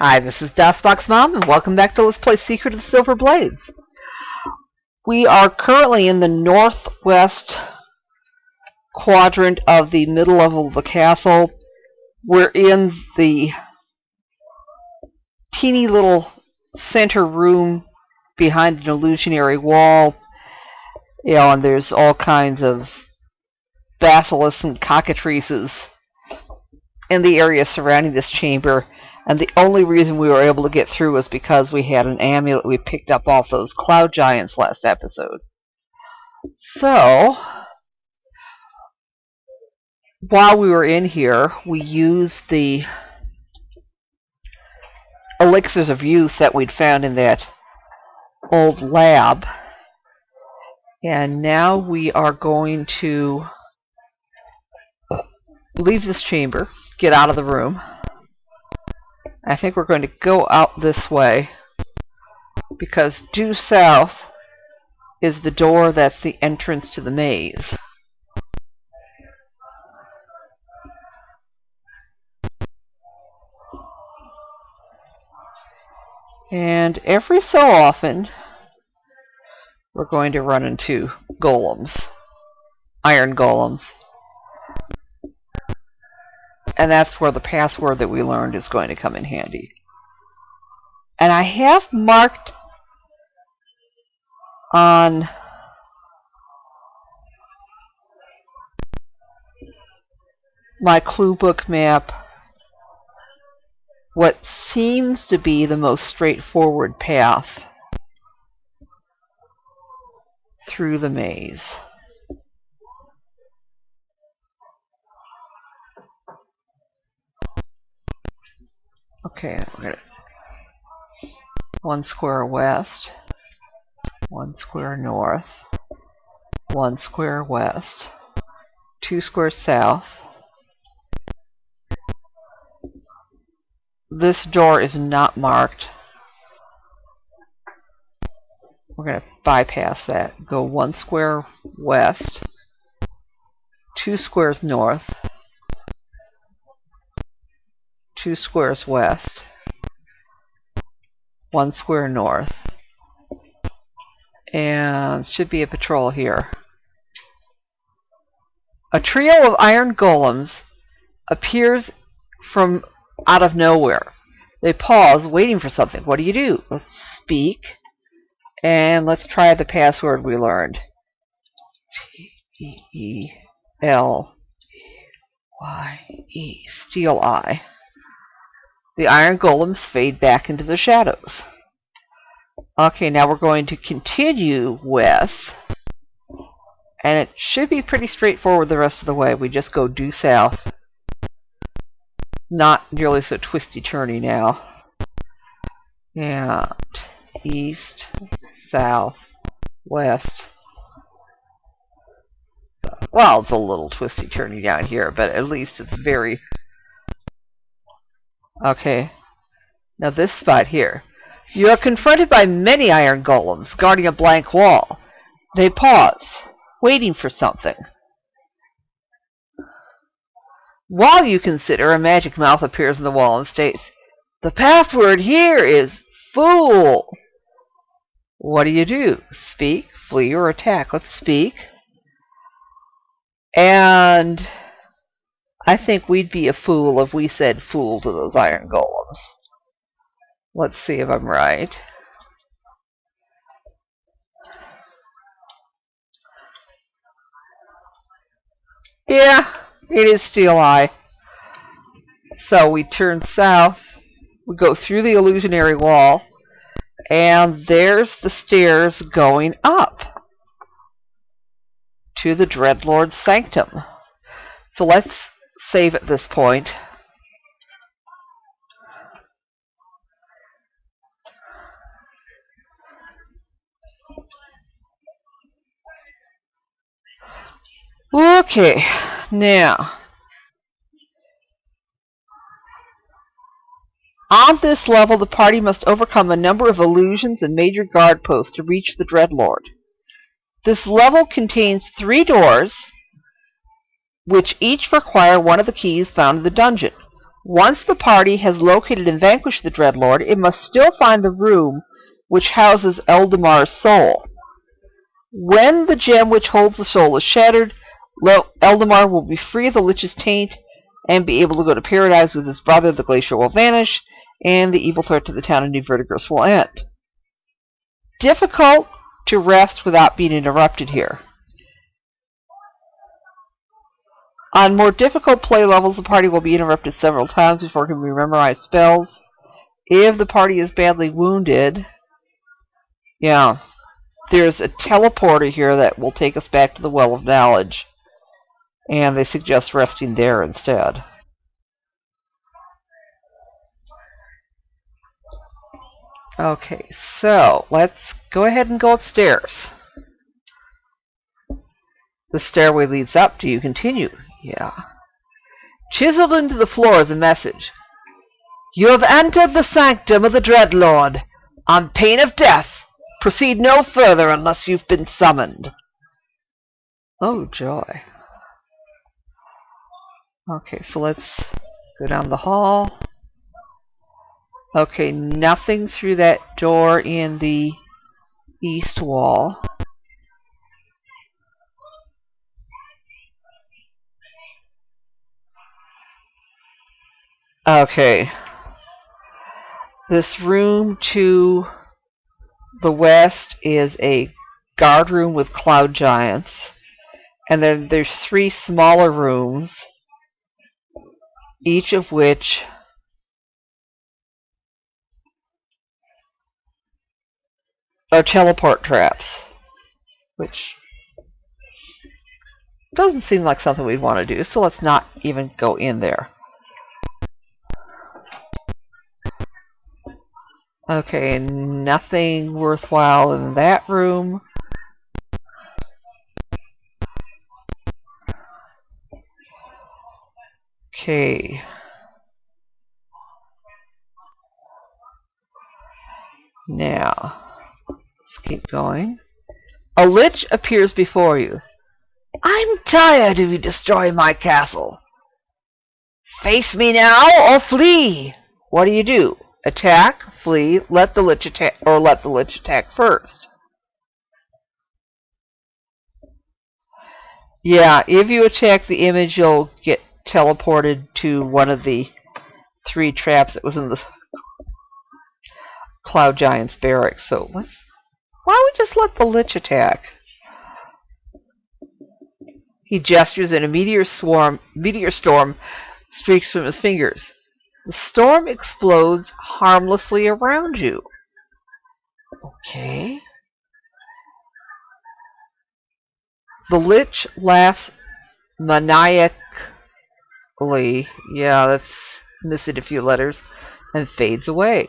Hi, this is DOSBox Mom, and welcome back to Let's Play Secret of the Silver Blades. We are currently in the northwest quadrant of the middle level of the castle. We're in the teeny little center room behind an illusionary wall. And there's all kinds of basilisks and cockatrices in the area surrounding this chamber. And the only reason we were able to get through was because we had an amulet we picked up off those cloud giants last episode. So, while we were in here, we used the elixirs of youth that we'd found in that old lab. And now we are going to leave this chamber, get out of the room. I think we're going to go out this way because due south is the door that's the entrance to the maze. And every so often we're going to run into golems, iron golems. And that's where the password that we learned is going to come in handy. And I have marked on my clue book map what seems to be the most straightforward path through the maze. Okay, we're gonna 1 square west, 1 square north, 1 square west, 2 squares south. This door is not marked. We're going to bypass that. Go 1 square west, 2 squares north, 2 squares west, 1 square north, and should be a patrol here. A trio of iron golems appears from out of nowhere. They pause, waiting for something. What do? Let's speak, and let's try the password we learned. T-E-E-L-E-Y-E, Steel Eye. The iron golems fade back into the shadows. Okay, now we're going to continue west. And it should be pretty straightforward the rest of the way. We just go due south. Not nearly so twisty-turny now. And east, south, west. Well, it's a little twisty-turny down here, but at least it's very... Okay, now this spot here. You are confronted by many iron golems guarding a blank wall. They pause, waiting for something. While you consider, a magic mouth appears in the wall and states, "The password here is fool." What do? Speak, flee, or attack? Let's speak. And I think we'd be a fool if we said fool to those iron golems. Let's see if I'm right. Yeah, it is Steel Eye. So we turn south, we go through the illusionary wall, and there's the stairs going up to the Dreadlord's Sanctum. So let's save at this point. Okay, now on this level the party must overcome a number of illusions and major guard posts to reach the Dreadlord. This level contains 3 doors which each require one of the keys found in the dungeon. Once the party has located and vanquished the Dreadlord, it must still find the room which houses Eldamar's soul. When the gem which holds the soul is shattered, Eldamar will be free of the Lich's taint and be able to go to paradise with his brother. The glacier will vanish, and the evil threat to the town of New Verdigris will end. Difficult to rest without being interrupted here. On more difficult play levels, the party will be interrupted several times before it can memorize spells. If the party is badly wounded, there's a teleporter here that will take us back to the Well of Knowledge, and they suggest resting there instead. Okay, so let's go ahead and go upstairs. The stairway leads up. Do you continue? Yeah. Chiseled into the floor is a message. You have entered the Sanctum of the Dreadlord. On pain of death, proceed no further unless you've been summoned. Oh, joy. Okay, so let's go down the hall. Okay, nothing through that door in the east wall. Okay. This room to the west is a guard room with cloud giants. And then there's 3 smaller rooms, each of which are teleport traps, which doesn't seem like something we'd want to do, so let's not even go in there. Okay, nothing worthwhile in that room. Okay. Now, let's keep going. A lich appears before you. I'm tired of you destroying my castle. Face me now or flee. What do? Attack, flee, let the lich attack, or let the lich attack first. Yeah, if you attack the image, you'll get teleported to one of the 3 traps that was in the Cloud Giant's barracks. So why don't we just let the lich attack? He gestures and a meteor storm streaks from his fingers. The storm explodes harmlessly around you. Okay. The lich laughs maniacally. Yeah, that's missing a few letters. And fades away.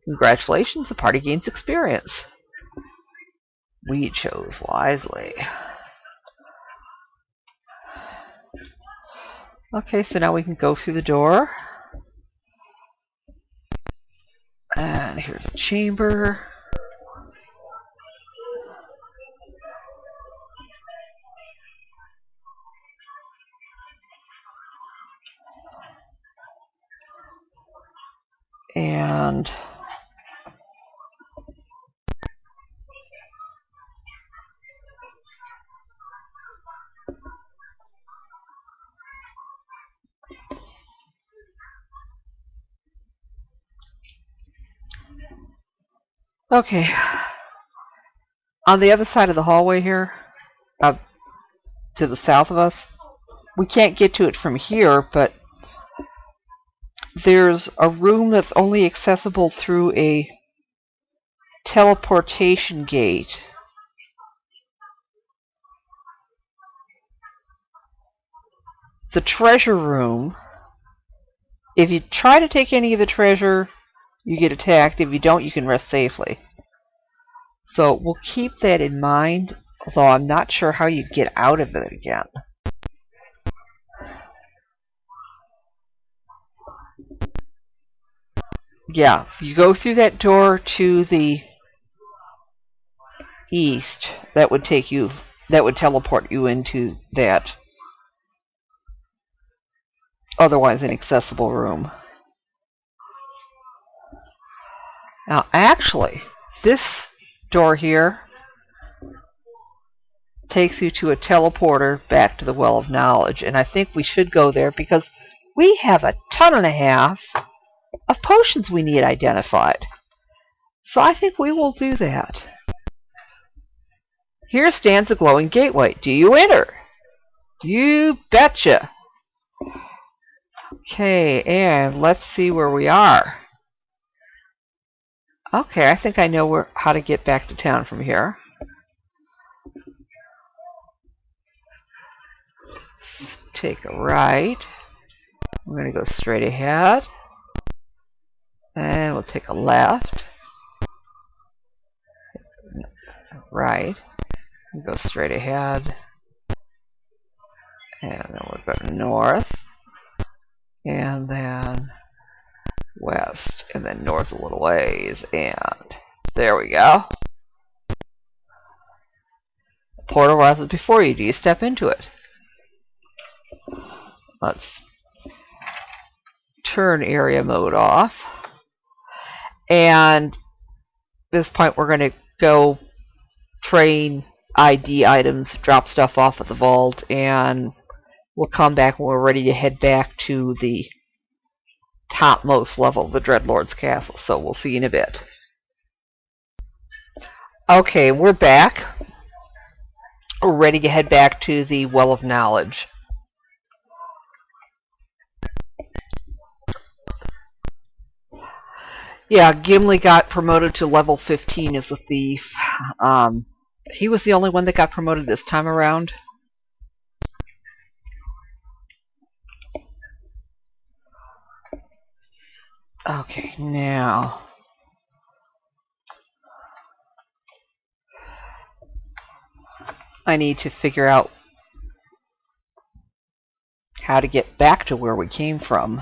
Congratulations, the party gains experience. We chose wisely. Okay, so now we can go through the door. And here's a chamber. And okay. On the other side of the hallway here, to the south of us, we can't get to it from here, but there's a room that's only accessible through a teleportation gate. It's a treasure room. If you try to take any of the treasure, you get attacked. If you don't, you can rest safely. So we'll keep that in mind, although I'm not sure how you get out of it again. Yeah, you go through that door to the east. That would teleport you into that otherwise inaccessible room. Now, actually, this door here takes you to a teleporter back to the Well of Knowledge, and I think we should go there because we have a ton and a half of potions we need identified. So I think we will do that. Here stands a glowing gateway. Do you enter? You betcha. Okay, and let's see where we are. Okay, I think I know how to get back to town from here. Let's take a right. We're going to go straight ahead. And we'll take a left. Right. We'll go straight ahead. And then we'll go north. And then west. And then north a little ways. And there we go. The portal rises before you. Do you step into it? Let's turn area mode off. And at this point we're going to go train ID items, drop stuff off at the vault, and we'll come back when we're ready to head back to the topmost level of the Dreadlord's castle. So we'll see you in a bit. Okay, we're back. We're ready to head back to the Well of Knowledge. Yeah, Gimli got promoted to level 15 as a thief. He was the only one that got promoted this time around. Okay, now I need to figure out how to get back to where we came from.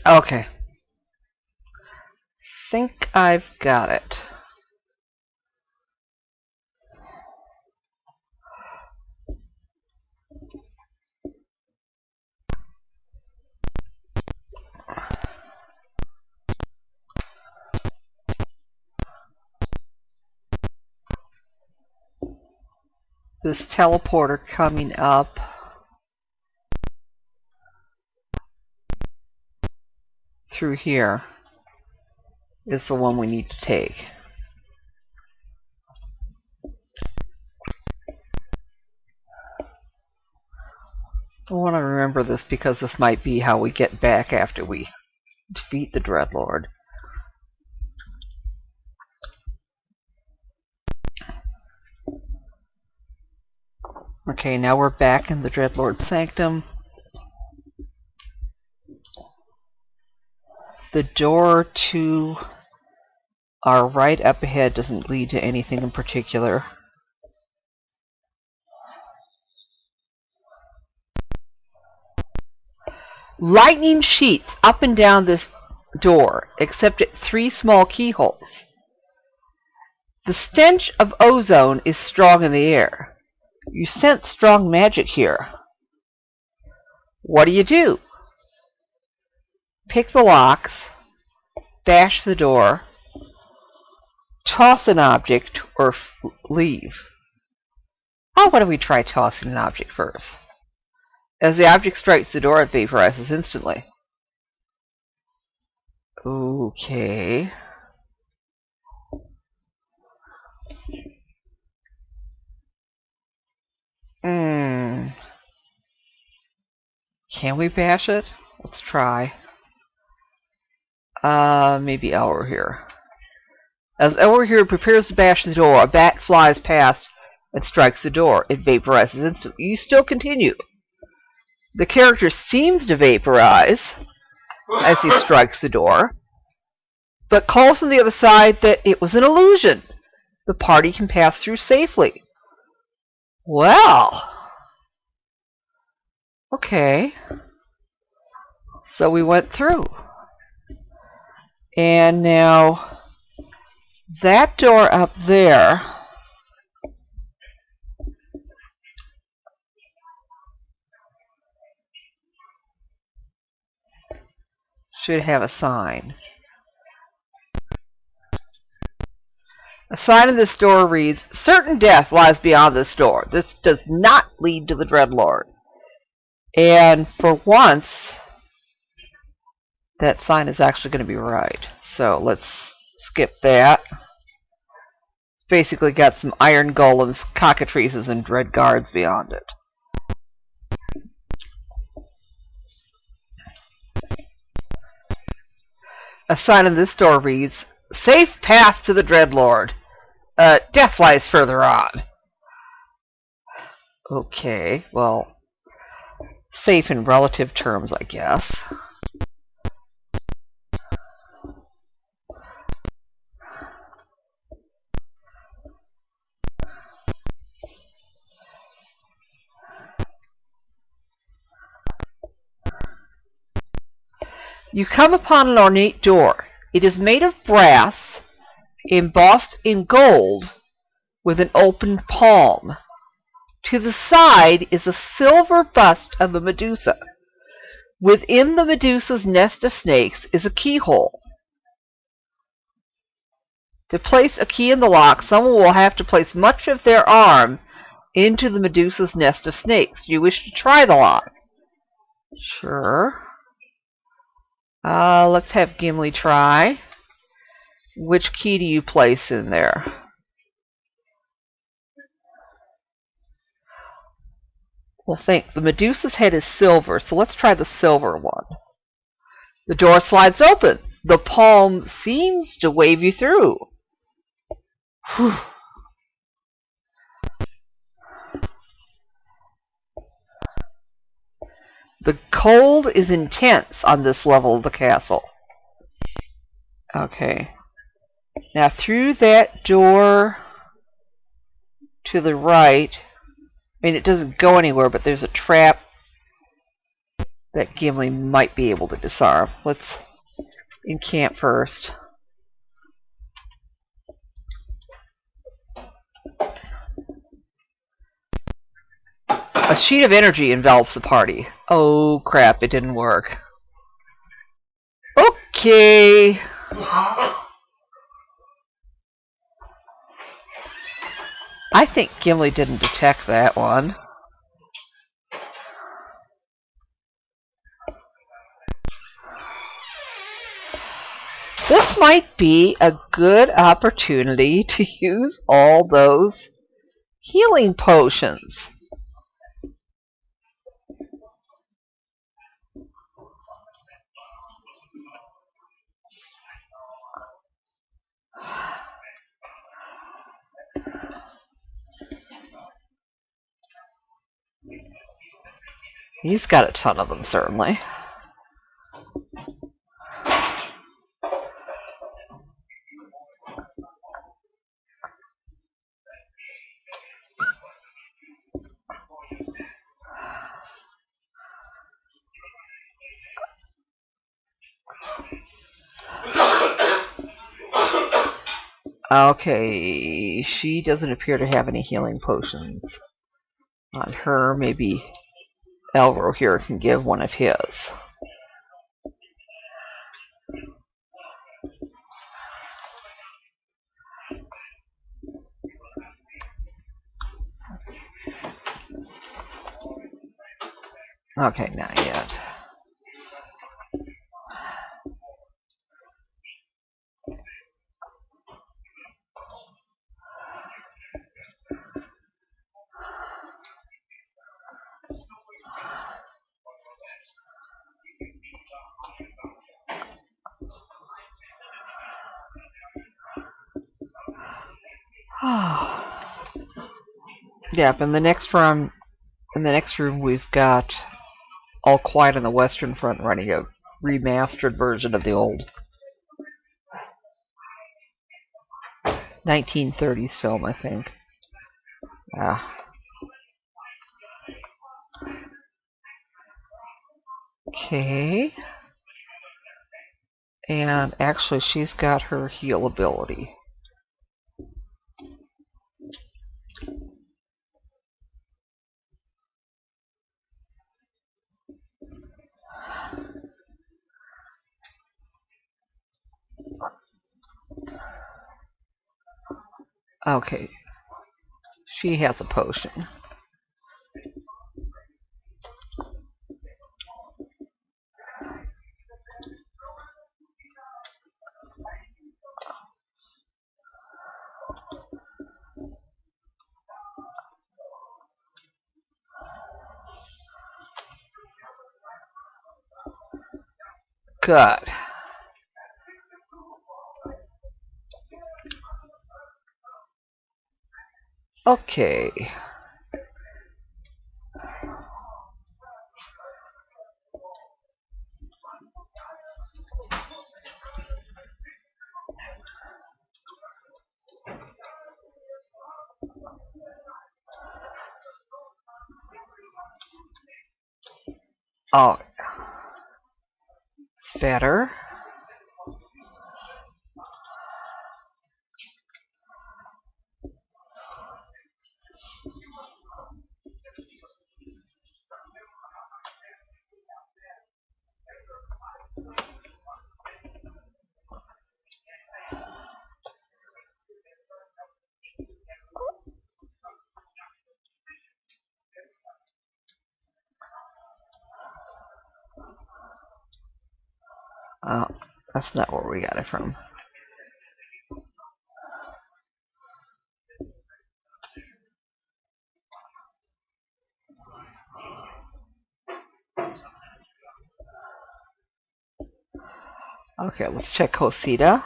Okay. Think I've got it. This teleporter coming up through here is the one we need to take. I want to remember this because this might be how we get back after we defeat the Dreadlord. Okay, now we're back in the Dreadlord's Sanctum. The door to our right up ahead doesn't lead to anything in particular. Lightning sheets up and down this door, except at 3 small keyholes. The stench of ozone is strong in the air. You sense strong magic here. What do? Pick the locks, bash the door, toss an object, or leave. Oh, why don't we try tossing an object first? As the object strikes the door, it vaporizes instantly. Okay. Can we bash it? Let's try. Maybe Elwer here. As Elwer here prepares to bash the door, a bat flies past and strikes the door. It vaporizes instantly. You still continue. The character seems to vaporize as he strikes the door, but calls from the other side that it was an illusion. The party can pass through safely. Well, okay. So we went through. And now that door up there should have a sign. A sign in this door reads, "Certain death lies beyond this door. This does not lead to the Dreadlord." And for once, that sign is actually going to be right. So let's skip that. It's basically got some iron golems, cockatrices, and dread guards beyond it. A sign in this door reads, "Safe path to the Dreadlord. Death lies further on." Okay, well, safe in relative terms, I guess. You come upon an ornate door. It is made of brass, embossed in gold, with an open palm. To the side is a silver bust of a Medusa. Within the Medusa's nest of snakes is a keyhole. To place a key in the lock, someone will have to place much of their arm into the Medusa's nest of snakes. Do you wish to try the lock? Sure. Let's have Gimli try. Which key do you place in there? Well, think. The Medusa's head is silver, so let's try the silver one. The door slides open. The palm seems to wave you through. Whew. The cold is intense on this level of the castle. Okay. Now through that door to the right, I mean, it doesn't go anywhere, but there's a trap that Gimli might be able to disarm. Let's encamp first. A sheet of energy envelops the party. Oh crap, it didn't work. Okay. I think Gimli didn't detect that one. This might be a good opportunity to use all those healing potions. He's got a ton of them, certainly. Okay, she doesn't appear to have any healing potions on her. Maybe Elro here can give one of his. Okay, not yet. Yep, in the next room, we've got All Quiet on the Western Front running a remastered version of the old 1930s film, I think. Okay. And actually, she's got her heal ability. Okay. She has a potion. Good. Okay. Oh, it's better. Oh, that's not where we got it from. Okay, let's check Cosita.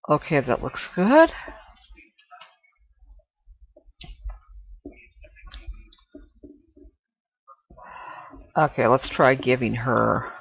Okay, that looks good. Okay, let's try giving her.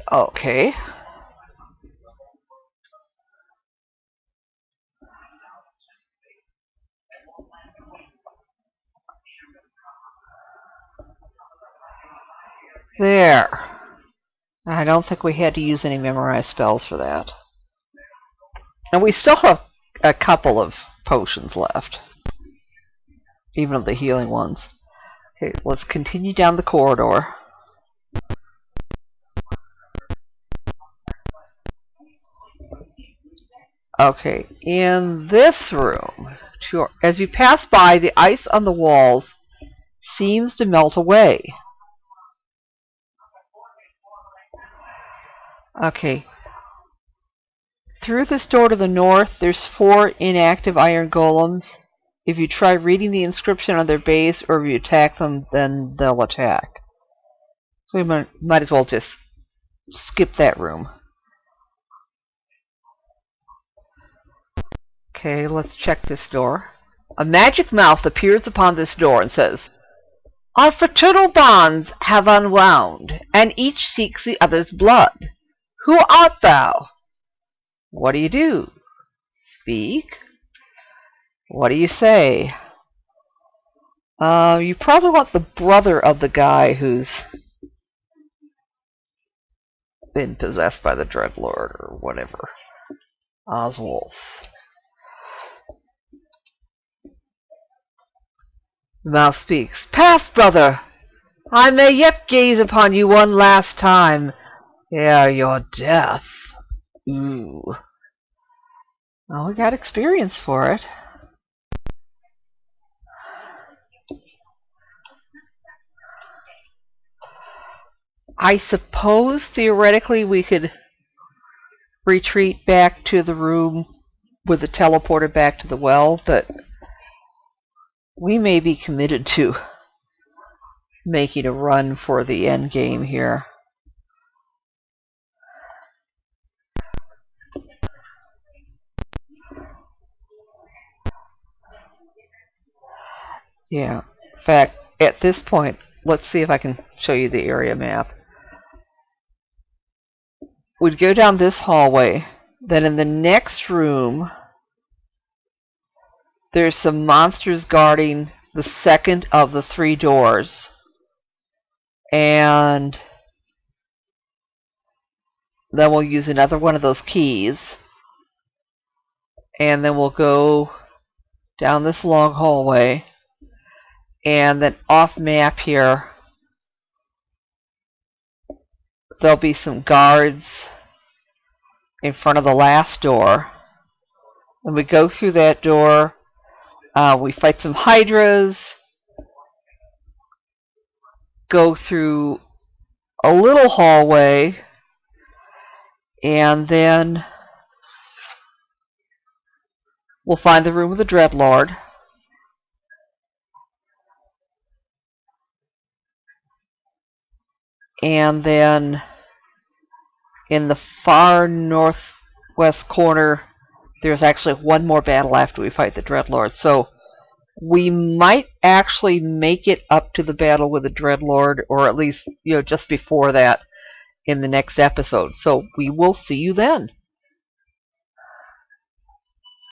Okay. There. I don't think we had to use any memorized spells for that. And we still have a couple of potions left. Even of the healing ones. Okay, let's continue down the corridor. Okay, in this room, as you pass by, the ice on the walls seems to melt away. Okay. Through this door to the north, there's 4 inactive iron golems. If you try reading the inscription on their base, or if you attack them, then they'll attack. So we might as well just skip that room. Okay, let's check this door. A magic mouth appears upon this door and says, "Our fraternal bonds have unwound, and each seeks the other's blood. Who art thou? What do you do? Speak. What do you say?" You probably want the brother of the guy who's been possessed by the Dreadlord or whatever. Oswulf. The mouth speaks. "Pass, brother! I may yet gaze upon you one last time ere your death." Ooh. Well, we got experience for it. I suppose theoretically we could retreat back to the room with the teleporter back to the well, but we may be committed to making a run for the end game here. Yeah. In fact, at this point, let's see if I can show you the area map. We'd go down this hallway. Then in the next room, there's some monsters guarding the second of the 3 doors. And then we'll use another one of those keys. And then we'll go down this long hallway. And then off map here, there'll be some guards in front of the last door. And we go through that door. We fight some hydras. Go through a little hallway. And then we'll find the room of the Dreadlord. And then in the far northwest corner, there's actually one more battle after we fight the Dreadlord. So we might actually make it up to the battle with the Dreadlord, or at least, just before that in the next episode. So we will see you then.